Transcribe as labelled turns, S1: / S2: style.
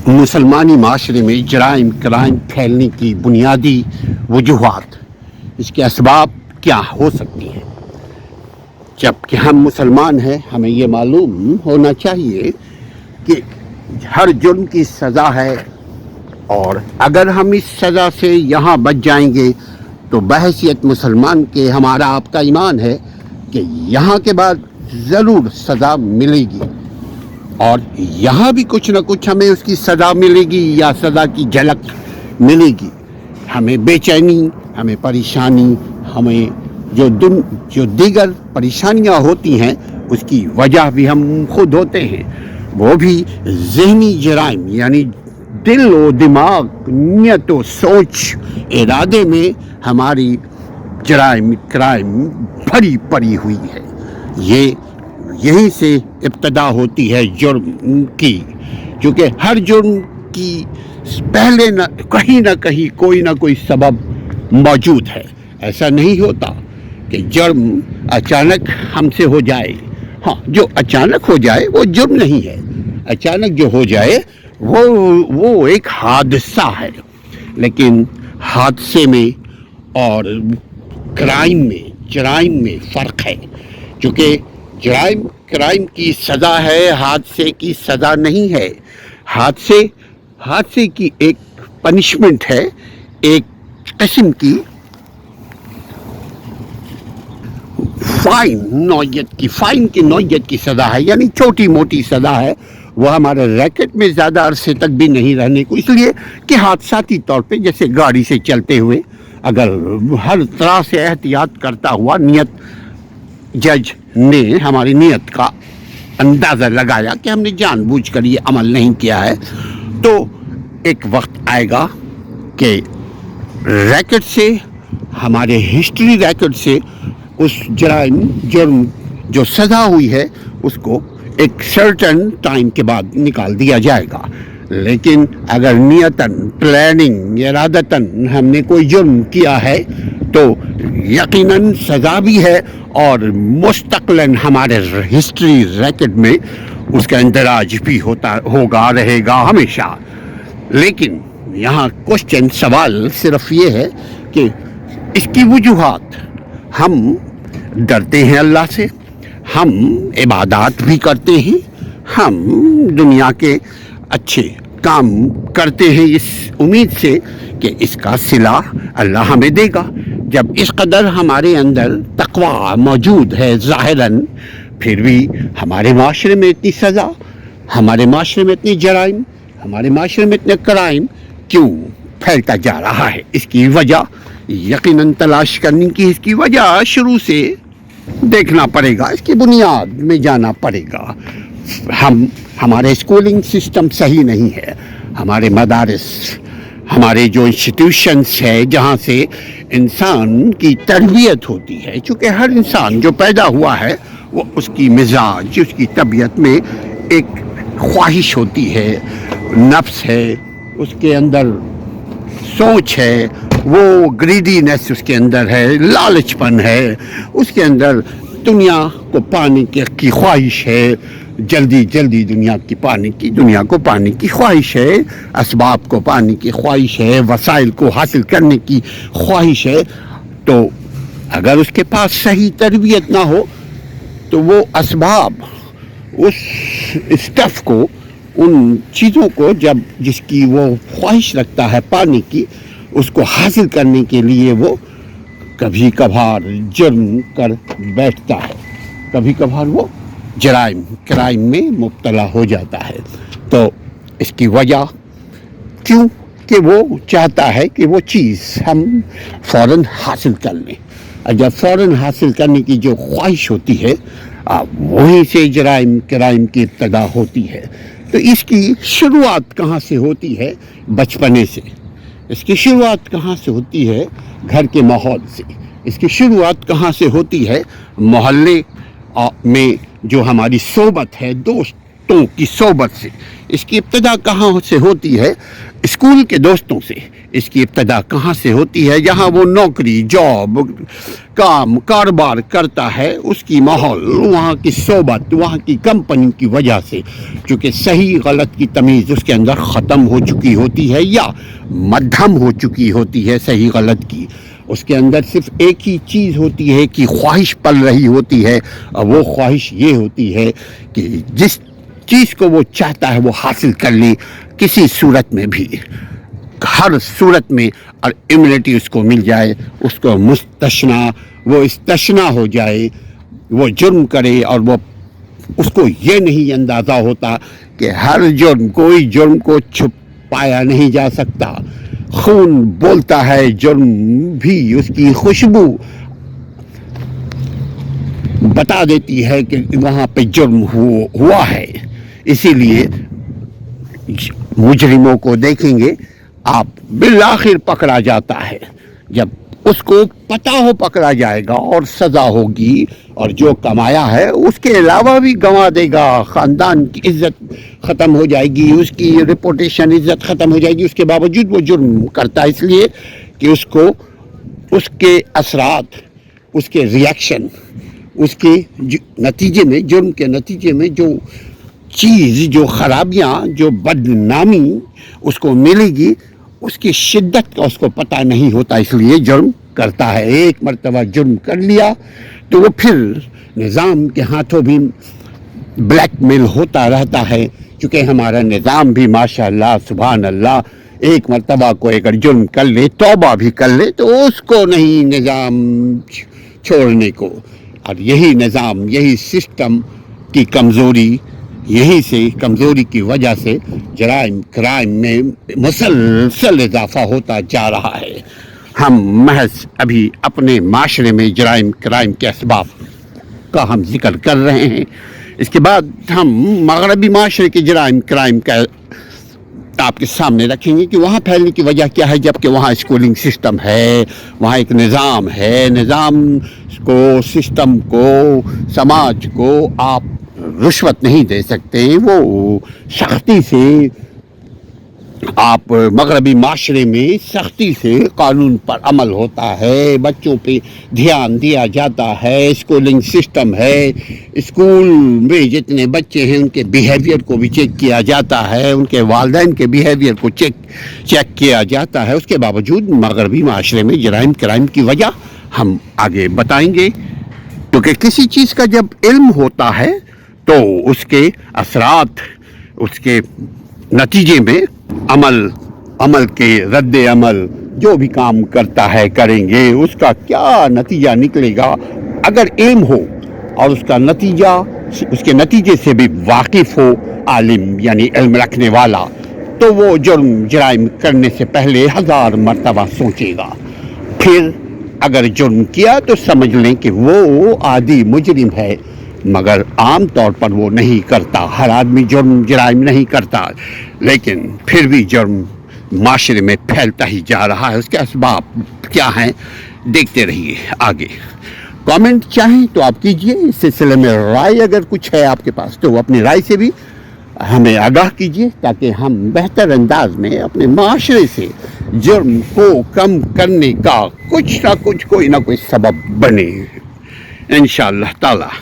S1: مسلمانی معاشرے میں جرائم کرائم پھیلنے کی بنیادی وجوہات، اس کے اسباب کیا ہو سکتی ہیں؟ جب کہ ہم مسلمان ہیں، ہمیں یہ معلوم ہونا چاہیے کہ ہر جرم کی سزا ہے، اور اگر ہم اس سزا سے یہاں بچ جائیں گے تو بحیثیت مسلمان کے ہمارا آپ کا ایمان ہے کہ یہاں کے بعد ضرور سزا ملے گی، اور یہاں بھی کچھ نہ کچھ ہمیں اس کی سزا ملے گی یا سزا کی جھلک ملے گی۔ ہمیں بے چینی، ہمیں پریشانی، ہمیں جو دیگر پریشانیاں ہوتی ہیں اس کی وجہ بھی ہم خود ہوتے ہیں، وہ بھی ذہنی جرائم، یعنی دل و دماغ، نیت و سوچ، ارادے میں ہماری جرائم کرائم بھری پڑی ہوئی ہے۔ یہیں سے ابتدا ہوتی ہے جرم کی، کیونکہ ہر جرم کی پہلے کہیں نہ کہیں کوئی نہ کوئی سبب موجود ہے۔ ایسا نہیں ہوتا کہ جرم اچانک ہم سے ہو جائے۔ ہاں، جو اچانک ہو جائے وہ جرم نہیں ہے، اچانک جو ہو جائے وہ ایک حادثہ ہے، لیکن حادثے میں اور جرائم میں فرق ہے، کیونکہ کرائم کی سزا ہے، حادثے کی سزا نہیں ہے۔ حادثے کی ایک پنشمنٹ ہے، ایک قسم کی فائن کی نوعیت کی سزا ہے، یعنی چھوٹی موٹی سزا ہے۔ وہ ہمارے ریکٹ میں زیادہ عرصے تک بھی نہیں رہنے کو، اس لیے کہ حادثاتی طور پہ جیسے گاڑی سے چلتے ہوئے اگر ہر طرح سے احتیاط کرتا ہوا، جج نے ہماری نیت کا اندازہ لگایا کہ ہم نے جان بوجھ کر یہ عمل نہیں کیا ہے، تو ایک وقت آئے گا کہ ریکٹ سے، ہمارے ہسٹری ریکٹ سے اس جرم جو سزا ہوئی ہے اس کو ایک سرٹن ٹائم کے بعد نکال دیا جائے گا۔ لیکن اگر نیتاً، پلاننگ، ارادتاً ہم نے کوئی جرم کیا ہے تو یقیناً سزا بھی ہے، اور مستقلاً ہمارے ہسٹری ریکارڈ میں اس کا اندراج بھی رہے گا ہمیشہ۔ لیکن یہاں سوال صرف یہ ہے کہ اس کی وجوہات، ہم ڈرتے ہیں اللہ سے، ہم عبادات بھی کرتے ہیں، ہم دنیا کے اچھے کام کرتے ہیں اس امید سے کہ اس کا صلہ اللہ ہمیں دے گا۔ جب اس قدر ہمارے اندر تقویٰ موجود ہے ظاہراً، پھر بھی ہمارے معاشرے میں اتنی سزا، ہمارے معاشرے میں اتنی جرائم، ہمارے معاشرے میں اتنے کرائم کیوں پھیلتا جا رہا ہے؟ اس کی وجہ یقیناً تلاش کرنے کی، اس کی وجہ شروع سے دیکھنا پڑے گا، اس کی بنیاد میں جانا پڑے گا۔ ہمارے اسکولنگ سسٹم صحیح نہیں ہے، ہمارے مدارس، ہمارے جو انسٹیٹیوشنس ہے جہاں سے انسان کی تربیت ہوتی ہے، چونکہ ہر انسان جو پیدا ہوا ہے وہ اس کی مزاج، اس کی طبیعت میں ایک خواہش ہوتی ہے، نفس ہے، اس کے اندر سوچ ہے، وہ گریڈینس اس کے اندر ہے، لالچ پن ہے، اس کے اندر دنیا کو پانے کی خواہش ہے، جلدی دنیا کو پانے کی خواہش ہے، اسباب کو پانے کی خواہش ہے، وسائل کو حاصل کرنے کی خواہش ہے۔ تو اگر اس کے پاس صحیح تربیت نہ ہو تو وہ اسباب، اس اسٹف کو، ان چیزوں کو جس کی وہ خواہش رکھتا ہے پانے کی، اس کو حاصل کرنے کے لیے وہ کبھی کبھار جرم کر بیٹھتا ہے، کبھی کبھار وہ کرائم میں مبتلا ہو جاتا ہے۔ تو اس کی وجہ کیوں کہ وہ چاہتا ہے کہ وہ چیز ہم فوراً حاصل کر لیں، اور جب فوراً حاصل کرنے کی جو خواہش ہوتی ہے، وہیں سے کرائم کی ابتدا ہوتی ہے۔ تو اس کی شروعات کہاں سے ہوتی ہے؟ بچپنے سے۔ اس کی شروعات کہاں سے ہوتی ہے؟ گھر کے ماحول سے۔ اس کی شروعات کہاں سے ہوتی ہے؟ محلے میں جو ہماری صحبت ہے، دوستوں کی صحبت سے. اس کی ابتدا کہاں سے ہوتی ہے؟ اسکول کے دوستوں سے. اس کی ابتدا کہاں سے ہوتی ہے؟ جہاں وہ نوکری، جاب، کام، کاروبار کرتا ہے، اس کی ماحول، وہاں کی صحبت، وہاں کی کمپنی کی وجہ سے. چونکہ صحیح غلط کی تمیز اس کے اندر ختم ہو چکی ہوتی ہے یا مدھم ہو چکی ہوتی ہے صحیح غلط کی. اس کے اندر صرف ایک ہی چیز ہوتی ہے کہ خواہش پل رہی ہوتی ہے، اور وہ خواہش یہ ہوتی ہے کہ جس چیز کو وہ چاہتا ہے وہ حاصل کر لے کسی صورت میں بھی، ہر صورت میں، اور امیونٹی اس کو مل جائے، اس کو مستثنا، وہ استثنا ہو جائے، وہ جرم کرے. اور وہ اس کو یہ نہیں اندازہ ہوتا کہ ہر جرم، کوئی جرم کو چھپایا نہیں جا سکتا. خون بولتا ہے، جرم بھی اس کی خوشبو بتا دیتی ہے کہ وہاں پہ جرم ہوا ہے. اسی لیے مجرموں کو دیکھیں گے آپ، بالآخر پکڑا جاتا ہے. جب اس کو پتہ ہو پکڑا جائے گا اور سزا ہوگی، اور جو کمایا ہے اس کے علاوہ بھی گنوا دے گا. خاندان کی عزت ختم ہو جائے گی، اس کی ریپوٹیشن، عزت ختم ہو جائے گی. اس کے باوجود وہ جرم کرتا ہے، اس لیے کہ اس کو اس کے اثرات، اس کے ریاکشن، اس کے نتیجے میں، جرم کے نتیجے میں جو چیز، جو خرابیاں، جو بدنامی اس کو ملے گی، اس کی شدت کا اس کو پتہ نہیں ہوتا، اس لیے جرم کرتا ہے. ایک مرتبہ جرم کر لیا تو وہ پھر نظام کے ہاتھوں بھی بلیک میل ہوتا رہتا ہے. چونکہ ہمارا نظام بھی ماشاء اللہ سبحان اللہ، ایک مرتبہ کو اگر جرم کر لے، توبہ بھی کر لے، تو اس کو نہیں نظام چھوڑنے کو. اور یہی نظام، یہی سسٹم کی کمزوری، یہی سے کمزوری کی وجہ سے جرائم، کرائم میں مسلسل اضافہ ہوتا جا رہا ہے. ہم محض ابھی اپنے معاشرے میں جرائم، کرائم کے اسباب کا ہم ذکر کر رہے ہیں. اس کے بعد ہم مغربی معاشرے کے جرائم، کرائم کا آپ کے سامنے رکھیں گے کہ وہاں پھیلنے کی وجہ کیا ہے. جبکہ وہاں اسکولنگ سسٹم ہے، وہاں ایک نظام ہے. نظام کو، سسٹم کو، سماج کو آپ رشوت نہیں دے سکتے. وہ سختی سے، آپ مغربی معاشرے میں سختی سے قانون پر عمل ہوتا ہے، بچوں پہ دھیان دیا جاتا ہے، اسکولنگ سسٹم ہے. اسکول میں جتنے بچے ہیں ان کے بیہیویئر کو بھی چیک کیا جاتا ہے، ان کے والدین کے بیہیویئر کو چیک کیا جاتا ہے. اس کے باوجود مغربی معاشرے میں جرائم، کرائم کی وجہ ہم آگے بتائیں گے. کیونکہ کسی چیز کا جب علم ہوتا ہے تو اس کے اثرات، اس کے نتیجے میں عمل کے رد عمل، جو بھی کام کرتا ہے کریں گے، اس کا کیا نتیجہ نکلے گا. اگر علم ہو اور اس کا نتیجہ، اس کے نتیجے سے بھی واقف ہو عالم، یعنی علم رکھنے والا، تو وہ جرائم کرنے سے پہلے 1000 مرتبہ سوچے گا. پھر اگر جرم کیا تو سمجھ لیں کہ وہ عادی مجرم ہے، مگر عام طور پر وہ نہیں کرتا. ہر آدمی جرائم نہیں کرتا، لیکن پھر بھی جرم معاشرے میں پھیلتا ہی جا رہا ہے. اس کے اسباب کیا ہیں دیکھتے رہیے آگے. کامنٹ چاہیں تو آپ کیجئے. اس سلسلے میں رائے اگر کچھ ہے آپ کے پاس تو اپنی رائے سے بھی ہمیں آگاہ کیجئے، تاکہ ہم بہتر انداز میں اپنے معاشرے سے جرم کو کم کرنے کا کچھ نہ کچھ، کوئی نہ کوئی سبب بنے انشاءاللہ تعالی.